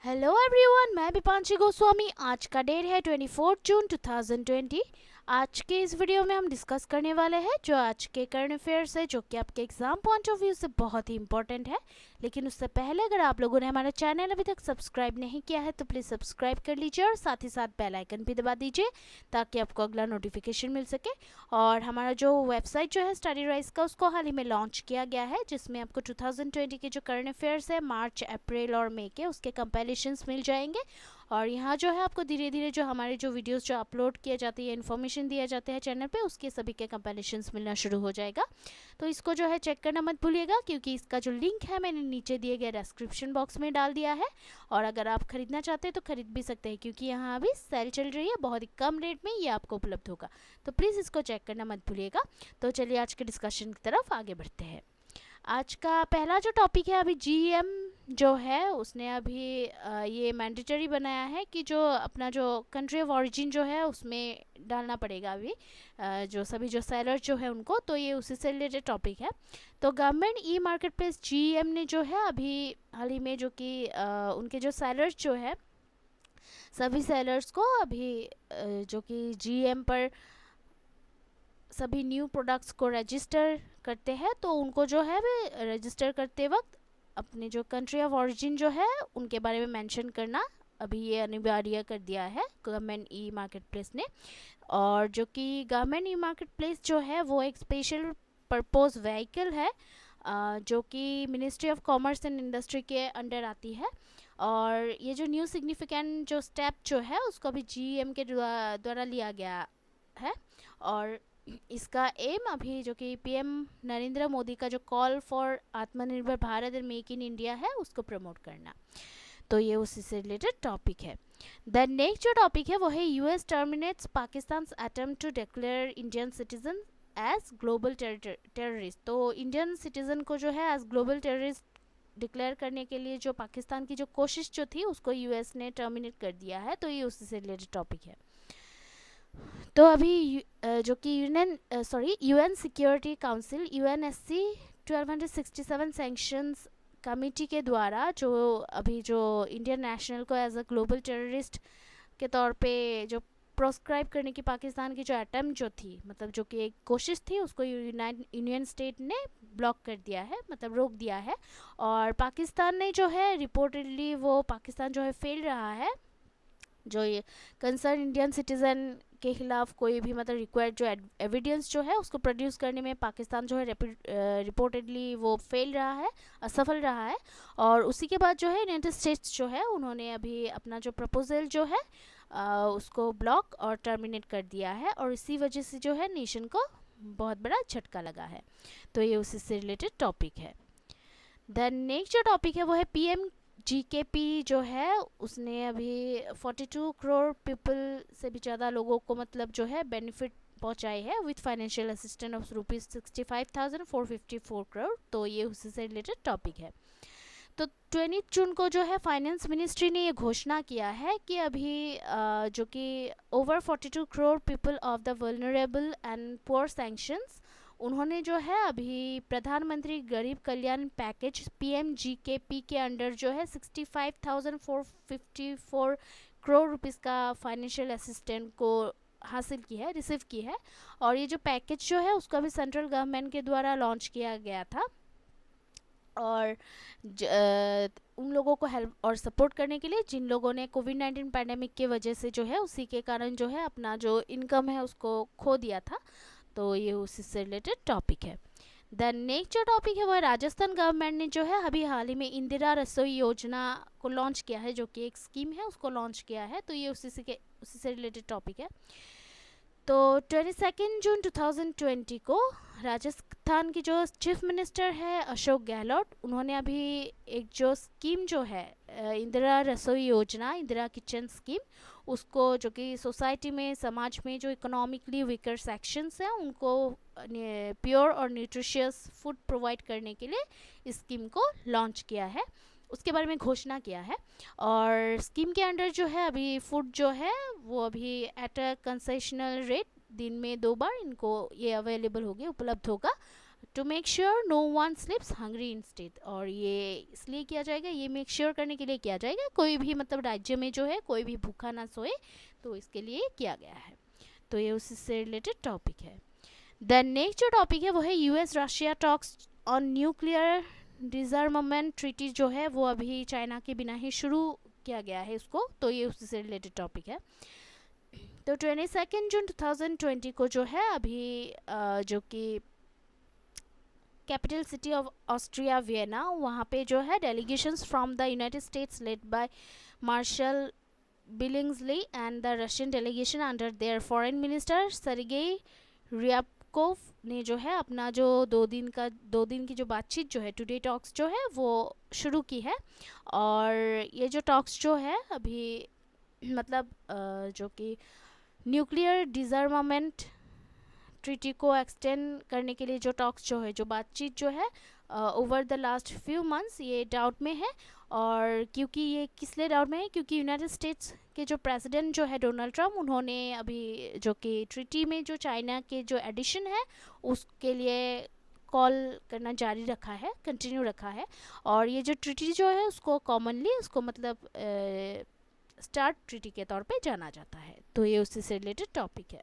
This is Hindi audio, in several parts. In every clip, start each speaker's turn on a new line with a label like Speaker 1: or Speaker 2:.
Speaker 1: हेलो एवरीवन, मैं दीपांशी गोस्वामी। आज का डेट है 24 जून 2020। आज के इस वीडियो में हम डिस्कस करने वाले हैं जो आज के करंट अफेयर्स है, जो कि आपके एग्जाम पॉइंट ऑफ व्यू से बहुत ही इंपॉर्टेंट है। लेकिन उससे पहले अगर आप लोगों ने हमारा चैनल अभी तक सब्सक्राइब नहीं किया है तो प्लीज़ सब्सक्राइब कर लीजिए और साथ ही साथ बेल आइकन भी दबा दीजिए ताकि आपको अगला नोटिफिकेशन मिल सके। और हमारा जो वेबसाइट जो है स्टडी राइज का, उसको हाल ही में लॉन्च किया गया है, जिसमें आपको 2020 के जो करंट अफेयर्स है मार्च, अप्रैल और मई के, उसके कंपाइलेशंस मिल जाएंगे। और यहाँ जो है आपको धीरे धीरे जो हमारे जो वीडियोस जो अपलोड किए जाती है, इन्फॉर्मेशन दिया जाता है चैनल पे, उसके सभी के कंपाइलेशंस मिलना शुरू हो जाएगा। तो इसको जो है चेक करना मत भूलिएगा, क्योंकि इसका जो लिंक है मैंने नीचे दिए गए डिस्क्रिप्शन बॉक्स में डाल दिया है। और अगर आप खरीदना चाहते हैं तो खरीद भी सकते हैं, क्योंकि यहाँ अभी सेल चल रही है, बहुत ही कम रेट में ये आपको उपलब्ध होगा। तो प्लीज़ इसको चेक करना मत भूलिएगा। तो चलिए आज के डिस्कशन की तरफ आगे बढ़ते हैं। आज का पहला जो टॉपिक है, अभी जीएम जो है उसने अभी ये मैंडेटरी बनाया है कि जो अपना जो कंट्री ऑफ ओरिजिन जो है उसमें डालना पड़ेगा अभी जो सभी जो सेलर्स जो है उनको। तो ये उसी से रिलेटेड टॉपिक है। तो government e market place GM ने जो है अभी हाल ही में जो कि उनके जो सेलर्स जो है, सभी सेलर्स को अभी जो कि जीएम पर सभी न्यू प्रोडक्ट्स को रजिस्टर करते हैं, तो उनको जो है वे रजिस्टर करते वक्त अपने जो कंट्री ऑफ ओरिजिन जो है उनके बारे में मेंशन करना अभी ये अनिवार्य कर दिया है गवर्नमेंट ई मार्केट प्लेस ने। और जो कि गवर्नमेंट ई मार्केट प्लेस जो है वो एक स्पेशल पर्पस व्हीकल है जो कि ministry of commerce and industry के अंडर आती है। और ये जो न्यू सिग्निफिकेंट जो स्टेप जो है उसको अभी जीएम के द्वारा लिया गया है। और इसका एम अभी जो कि पीएम नरेंद्र मोदी का जो call for Atmanirbhar Bharat and make in India है उसको प्रमोट करना। तो ये उसी से रिलेटेड टॉपिक है। द नेक्स्ट जो टॉपिक है वो है US terminates Pakistan attempt to declare Indian citizen as global terrorist. तो इंडियन सिटीजन को जो है एज ग्लोबल टेररिस्ट डिक्लेयर करने के लिए जो पाकिस्तान की जो कोशिश जो थी उसको यूएस ने टर्मिनेट कर दिया है। तो ये उसी से रिलेटेड टॉपिक है। तो अभी जो कि UN security council UNSC 1267 sanctions committee के द्वारा जो अभी जो इंडियन नेशनल को एज अ ग्लोबल टेररिस्ट के तौर पे जो प्रोस्क्राइब करने की पाकिस्तान की जो अटैम्प्ट जो थी, मतलब जो कि एक कोशिश थी, उसको यूनियन स्टेट ने ब्लॉक कर दिया है, मतलब रोक दिया है। और पाकिस्तान ने जो है रिपोर्टेडली वो पाकिस्तान जो है फेल रहा है जो ये कंसर्न इंडियन सिटीज़न के खिलाफ कोई भी मतलब रिक्वायर्ड जो एविडेंस जो है उसको प्रोड्यूस करने में पाकिस्तान जो है रिपोर्टेडली वो फेल रहा है, असफल रहा है। और उसी के बाद जो है यूनाइटेड स्टेट्स जो है उन्होंने अभी अपना जो प्रपोजल जो है उसको ब्लॉक और टर्मिनेट कर दिया है। और इसी वजह से जो है नेशन को बहुत बड़ा झटका लगा है। तो ये उसी से रिलेटेड टॉपिक है। देन नेक्स्ट जो टॉपिक है वो है पीएम जीकेपी जो है उसने अभी 42 करोड़ पीपल से भी ज़्यादा लोगों को मतलब जो है बेनिफिट पहुंचाए है with financial assistance of ₹65,454 crore. तो ये उसी से रिलेटेड टॉपिक है। तो 20 जून को जो है फाइनेंस मिनिस्ट्री ने ये घोषणा किया है कि अभी जो कि over 42 crore people of the vulnerable and poor sanctions, उन्होंने जो है अभी प्रधानमंत्री गरीब कल्याण पैकेज पीएमजीकेपी के अंडर जो है 65,454 करोड़ रुपीस का फाइनेंशियल असिस्टेंट को हासिल की है, रिसीव की है। और ये जो पैकेज जो है उसको अभी सेंट्रल गवर्नमेंट के द्वारा लॉन्च किया गया था। और उन लोगों को हेल्प और सपोर्ट करने के लिए जिन लोगों ने कोविड-19 पैंडेमिक के वजह से जो है उसी के कारण जो है अपना जो इनकम है उसको खो दिया था। तो ये उसी से रिलेटेड टॉपिक है। द नेक्स्ट जो टॉपिक है वो है राजस्थान गवर्नमेंट ने जो है अभी हाल ही में इंदिरा रसोई योजना को लॉन्च किया है, जो कि एक स्कीम है उसको लॉन्च किया है। तो ये उसी से रिलेटेड टॉपिक है। तो 22 जून 2020 को राजस्थान की जो चीफ मिनिस्टर है अशोक गहलोत, उन्होंने अभी एक जो स्कीम जो है इंदिरा रसोई योजना, इंदिरा किचन स्कीम, उसको जो कि सोसाइटी में, समाज में जो इकोनॉमिकली वीकर सेक्शंस हैं उनको प्योर और न्यूट्रिशियस फूड प्रोवाइड करने के लिए इस स्कीम को लॉन्च किया है, उसके बारे में घोषणा किया है। और स्कीम के अंडर जो है अभी फूड जो है वो अभी एट अ कंसेशनल रेट दिन में 2 बार इनको ये अवेलेबल होगी, उपलब्ध होगा to make sure no one sleeps hungry in state, और ये इसलिए किया जाएगा, ये मेक श्योर करने के लिए किया जाएगा कोई भी मतलब राज्य में जो है कोई भी भूखा ना सोए, तो इसके लिए किया गया है। तो ये उसी से रिलेटेड टॉपिक है। द नेक्स्ट जो टॉपिक है वो है US Russia talks on nuclear डिसआर्मामेंट treaty, जो है वो अभी चाइना के बिना ही शुरू किया गया है इसको, तो ये उसी से रिलेटेड टॉपिक है। तो 22 जून 2020 को जो है अभी जो कि capital city of Austria Vienna, वहाँ पे जो है delegations from the United States led by Marshall Billingslea and the Russian delegation under their foreign minister Sergei Ryabkov ने जो है अपना जो 2 दिन की जो बातचीत जो है टुडे टॉक्स जो है वो शुरू की है। और ये जो टॉक्स जो है अभी मतलब जो कि न्यूक्लियर डिसआर्मामेंट ट्रीटी को एक्सटेंड करने के लिए जो टॉक्स जो है, जो बातचीत जो है over the last few months, ये डाउट में है। और क्योंकि ये किस लिए डाउट में है, क्योंकि यूनाइटेड स्टेट्स के जो प्रेसिडेंट जो है डोनाल्ड ट्रम्प, उन्होंने अभी जो कि ट्रीटी में जो चाइना के जो एडिशन है उसके लिए कॉल करना जारी रखा है, कंटिन्यू रखा है। और ये जो ट्रीटी जो है उसको कॉमनली उसको मतलब स्टार्ट ट्रीटी के तौर पे जाना जाता है। तो ये उससे से रिलेटेड टॉपिक है।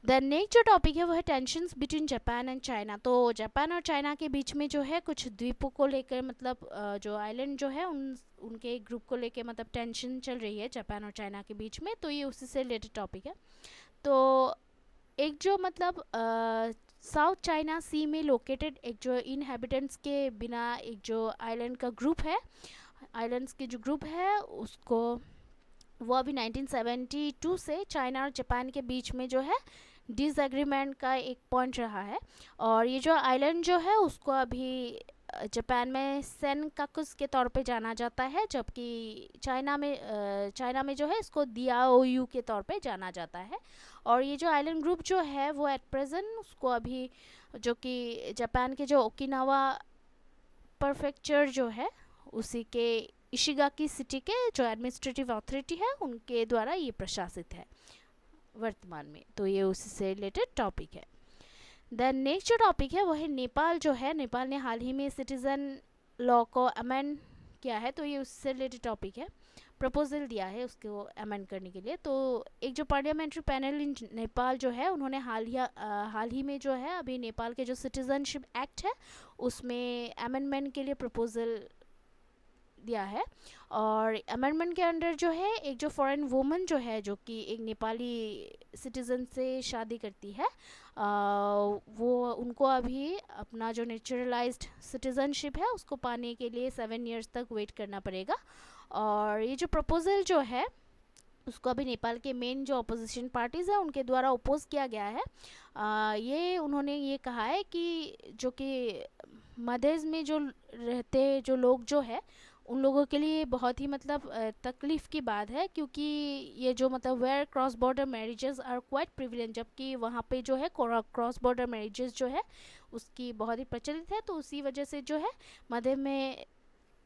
Speaker 1: द नेक्स्ट जो टॉपिक है वो है tensions between Japan and China. तो जापान और चाइना के बीच में जो है कुछ द्वीपों को लेकर मतलब जो आइलैंड जो है उनके ग्रुप को लेकर मतलब टेंशन चल रही है जापान और चाइना के बीच में, तो ये उसी से रिलेटेड टॉपिक है। तो एक जो मतलब साउथ चाइना सी में लोकेटेड एक जो इनहेबिटेंट्स के बिना एक जो आइलैंड का ग्रुप है, आइलैंड्स के जो ग्रुप है उसको वो अभी 1972 से चाइना और जापान के बीच में जो है डिसएग्रीमेंट का एक पॉइंट रहा है। और ये जो आइलैंड जो है उसको अभी जापान में सेनकाकुस के तौर पे जाना जाता है, जबकि चाइना में जो है इसको दियाओयू के तौर पे जाना जाता है। और ये जो आइलैंड ग्रुप जो है वो एट प्रेजेंट उसको अभी जो कि जापान के जो ओकिनावा प्रेफेक्चर जो है उसी के इशिगाकी सिटी के जो एडमिनिस्ट्रेटिव अथॉरिटी है उनके द्वारा ये प्रशासित है वर्तमान में। तो ये उसी से रिलेटेड टॉपिक है। द नेक्स्ट जो टॉपिक है वो है नेपाल जो है, नेपाल ने हाल ही में सिटीज़न लॉ को अमेंड किया है, तो ये उससे रिलेटेड टॉपिक है। प्रपोजल दिया है उसको अमेंड करने के लिए। तो एक जो पार्लियामेंट्री पैनल इन नेपाल जो है उन्होंने हाल ही में जो है अभी नेपाल के जो सिटीजनशिप एक्ट है उसमें अमेंडमेंट के लिए प्रपोजल दिया है। और अमेंडमेंट के अंडर जो है एक जो फॉरेन वुमन जो है जो कि एक नेपाली सिटीज़न से शादी करती है वो उनको अभी अपना जो नेचुरलाइज्ड सिटीज़नशिप है उसको पाने के लिए 7 इयर्स तक वेट करना पड़ेगा। और ये जो प्रपोज़ल जो है उसको अभी नेपाल के मेन जो अपोजिशन पार्टीज़ हैं उनके द्वारा अपोज किया गया है। ये उन्होंने ये कहा है कि जो कि मधेज में जो रहते जो लोग जो है उन लोगों के लिए बहुत ही मतलब तकलीफ़ की बात है, क्योंकि ये जो मतलब where cross border marriages are quite prevalent, जबकि वहाँ पे जो है क्रॉस बॉर्डर मैरिजेस जो है उसकी बहुत ही प्रचलित है। तो उसी वजह से जो है मध्य में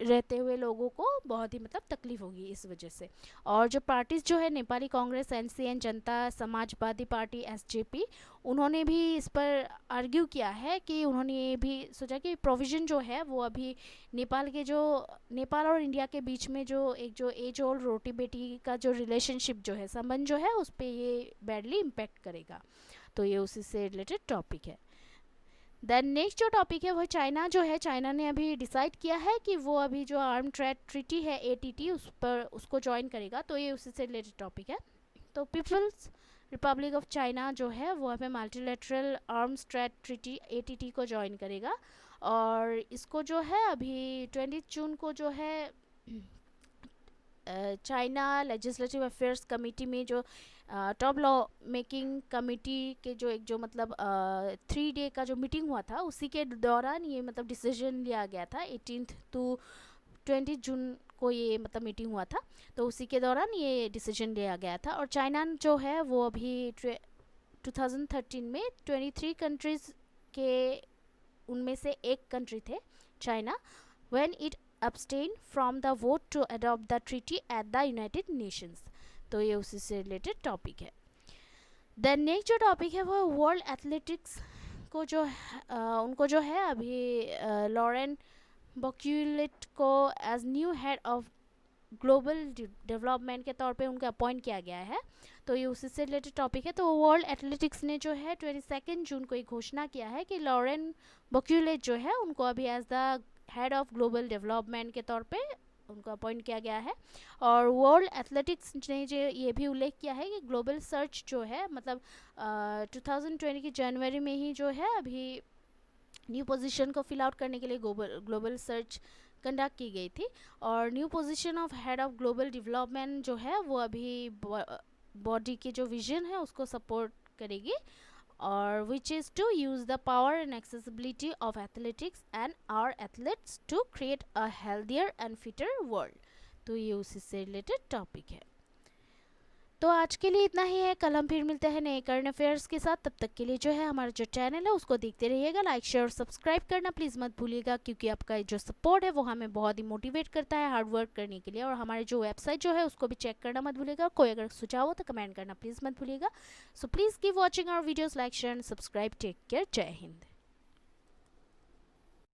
Speaker 1: रहते हुए लोगों को बहुत ही मतलब तकलीफ होगी इस वजह से। और जो पार्टीज़ जो है नेपाली कांग्रेस, एनसीएन, जनता समाजवादी पार्टी एसजेपी, उन्होंने भी इस पर आर्ग्यू किया है कि उन्होंने ये भी सोचा कि प्रोविज़न जो है वो अभी नेपाल और इंडिया के बीच में जो एक जो एज ओल्ड रोटी बेटी का जो रिलेशनशिप जो है संबंध जो है उस पर ये बैडली इम्पेक्ट करेगा। तो ये उसी से रिलेटेड टॉपिक है। देन नेक्स्ट जो टॉपिक है वो चाइना जो है, चाइना ने अभी डिसाइड किया है कि वो अभी जो आर्म ट्रेड ट्रीटी है एटीटी उसको ज्वाइन करेगा। तो ये उसी से रिलेटेड टॉपिक है। तो पीपल्स रिपब्लिक ऑफ चाइना जो है वो हमें multilateral arms trade treaty ATT को ज्वाइन करेगा। और इसको जो है अभी 20 जून को जो है चाइना लेजिस्लेटिव अफेयर्स कमेटी में जो टॉप लॉ मेकिंग कमेटी के जो एक जो मतलब 3 डे का जो मीटिंग हुआ था उसी के दौरान ये मतलब डिसीजन लिया गया था। 18 to 20 जून को ये मतलब मीटिंग हुआ था, तो उसी के दौरान ये डिसीजन लिया गया था। और चाइना जो है वो अभी 2013 में 23 कंट्रीज़ के उनमें से एक कंट्री थे China, when it abstain from the vote to adopt the treaty at the United Nations। तो ये उसी से रिलेटेड टॉपिक है। देन नेक्स्ट जो टॉपिक है वो वर्ल्ड एथलेटिक्स को जो उनको जो है अभी लॉरेन बॉक्यूलेट को as new head of global development के तौर पे उनको अपॉइंट किया गया है। तो ये उसी से रिलेटेड टॉपिक है। तो वर्ल्ड एथलेटिक्स ने जो है 22 जून को एक घोषणा किया है कि लॉरेन बॉक्यूलेट जो है उनको अभी as the head of global development के तौर पे उनको अपॉइंट किया गया है। और वर्ल्ड एथलेटिक्स ने जो ये भी उल्लेख किया है कि ग्लोबल सर्च जो है मतलब 2020 की जनवरी में ही जो है अभी न्यू पोजीशन को फिल आउट करने के लिए ग्लोबल सर्च कंडक्ट की गई थी। और new position of head of global development जो है वो अभी बॉडी के जो विजन है उसको सपोर्ट करेगी, और which is to use the power and accessibility of athletics and our athletes to create a healthier and fitter world. तो ये उसी से रिलेटेड टॉपिक है। तो आज के लिए इतना ही है। कल हम फिर मिलते हैं नए करंट अफेयर्स के साथ। तब तक के लिए जो है हमारा जो चैनल है उसको देखते रहिएगा। लाइक शेयर और सब्सक्राइब करना प्लीज़ मत भूलिएगा, क्योंकि आपका जो सपोर्ट है वो हमें बहुत ही मोटिवेट करता है हार्ड वर्क करने के लिए। और हमारे जो वेबसाइट जो है उसको भी चेक करना मत भूलिएगा। कोई अगर सुझाव हो तो कमेंट करना प्लीज़ मत भूलिएगा। So please keep watching our videos, like share and subscribe. Take care. जय हिंद।